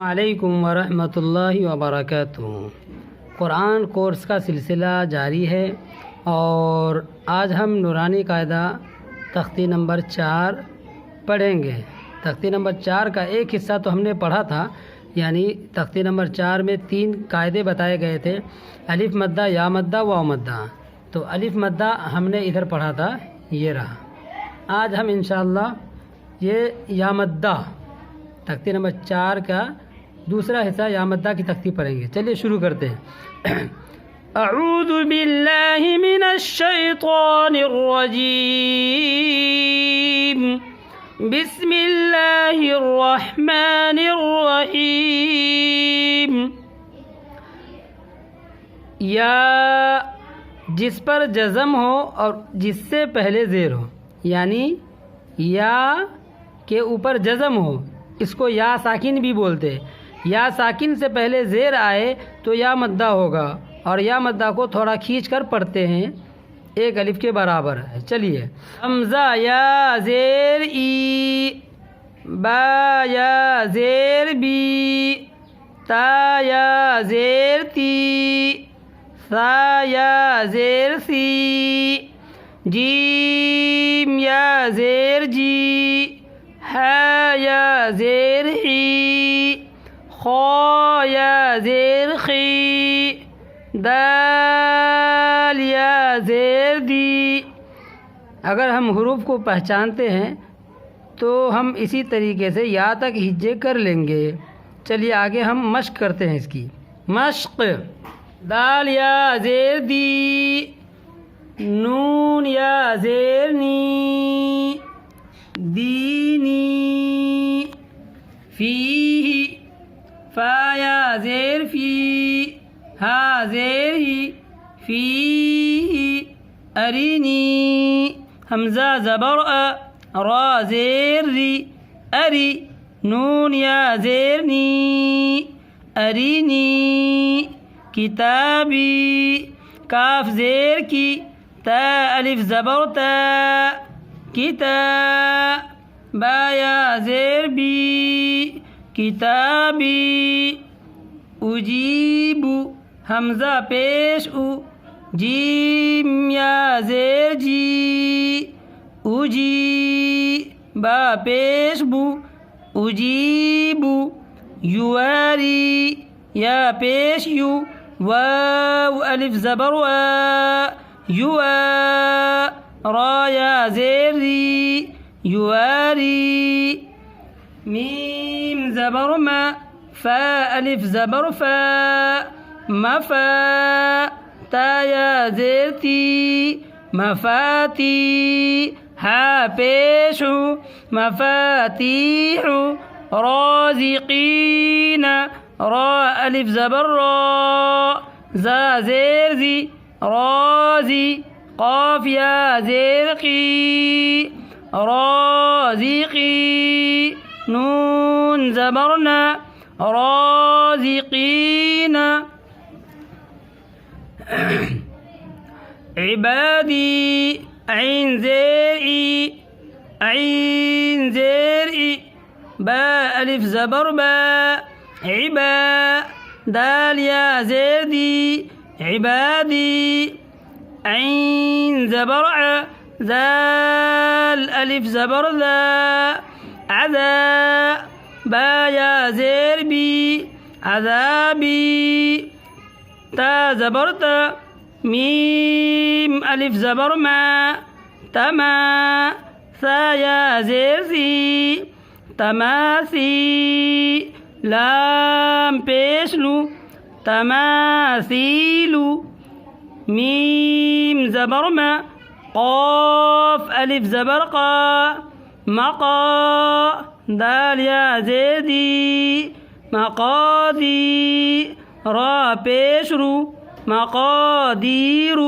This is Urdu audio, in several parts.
علیکم ورحمۃ اللہ وبرکاتہ۔ قرآن کورس کا سلسلہ جاری ہے اور آج ہم نورانی قاعدہ تختی نمبر 4 پڑھیں گے۔ تختی نمبر 4 کا ایک حصہ تو ہم نے پڑھا تھا، یعنی تختی نمبر 4 میں 3 قاعدے بتائے گئے تھے، الف مدہ، یا مدہ، واو مدہ۔ تو الف مدہ ہم نے ادھر پڑھا تھا، یہ رہا۔ آج ہم انشاءاللہ یہ یا مدہ تختی نمبر 4 کا دوسرا حصہ یا مدہ کی تختی پڑھیں گے۔ چلیے شروع کرتے ہیں۔ اعوذ باللہ من الشیطان الرجیم، بسم اللہ الرحمن الرحیم۔ یا جس پر جزم ہو اور جس سے پہلے زیر ہو، یعنی یا کے اوپر جزم ہو، اس کو یا ساکن بھی بولتے ہیں۔ یا ساکن سے پہلے زیر آئے تو یا مدہ ہوگا، اور یا مدہ کو تھوڑا کھینچ کر پڑھتے ہیں، ایک الف کے برابر ہے۔ چلیے، حمزہ یا زیر ای، با یا زیر بی، تا یا زیر تی، ثا یا زیر سی، جیم یا زیر جی، ہا یا زیر ہی، خا یا زیر خی، دال یا زیر دی۔ اگر ہم حروف کو پہچانتے ہیں تو ہم اسی طریقے سے یا تک ہجے کر لیں گے۔ چلیے آگے ہم مشق کرتے ہیں اس کی۔ مشق، دال یا زیر دی، نون یا زیر نی، دینی، فی، فا یا زیر فی، ہا زیر ہی، فی، ارینی، حمزہ زبر ا، را زیر ری، اری، نون یا زیر نی، ارینی، کتابی، کاف زیر کی، تا الف زبر تا، کتا، با یا زیر بی، کتابی، اجیب، حمزہ پیش او، جیم یا زیر جی، اجی، با پیش بو، اجیب، یواری، یا پیش یو، واو الف زبر وا، یوا، را یا زیر ری، یواری، میم زبر ما، فا الف زبر فا، مفا، تا یا زیر تی، مفاتی، ہا پیش مفاتیح، رازقین، را الف زبر را، زا زیر زی، رازی، قاف یا زیر قی، رازقی، نون زبرنا، رازقین، عبادی، عین زیر ای، عین زیر ای، با الف زبر با، عبا، دال یا زیر دی، عبادی، عین زبر ع، زال الف زبر ذا، عذا، با یا زیر بی، عذابی، تا زبر تا، میم الف زبر ما، تما، ثا یا زیر سی، تماسی، لام پیش لو، تماثیلو، میم زبر ما، قاف الف زبر قا، مقا، دال یا زیر دی، مقادی، را پیش رو، مقادیر،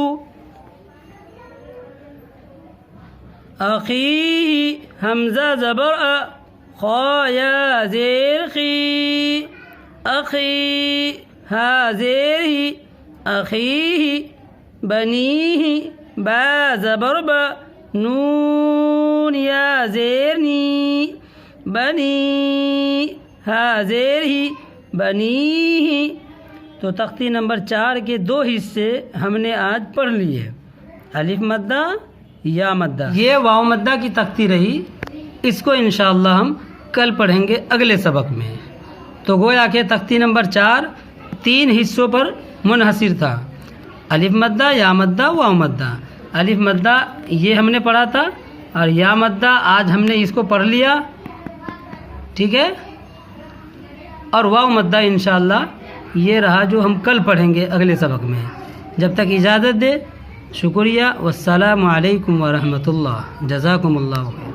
اخیہ، حمزہ زبر ا، خا یا زیر خی، اخی، ہا زیر ہی، اخیہ، بنیہ، با زبر با، نون یا زیر نی، بنی، ہا زیر ہی بنی ہی. تو تختی نمبر 4 کے 2 حصے ہم نے آج پڑھ لیے. الف مدہ یا مدہ. یہ واو مدہ کی تختی رہی. اس کو انشاءاللہ ہم کل پڑھیں گے اگلے سبق میں. تو گویا کہ تختی نمبر 4 3 حصوں پر منحصر تھا. الف مدہ یا مدہ واو مدہ. الف مدہ یہ ہم نے پڑھا تھا اور یا مدہ آج ہم نے اس کو پڑھ لیا. ٹھیک ہے. اور واو مدہ انشاءاللہ یہ رہا جو ہم کل پڑھیں گے اگلے سبق میں. جب تک اجازت دے. شکریہ. والسلام علیکم ورحمۃ اللہ. جزاکم اللہ خیر.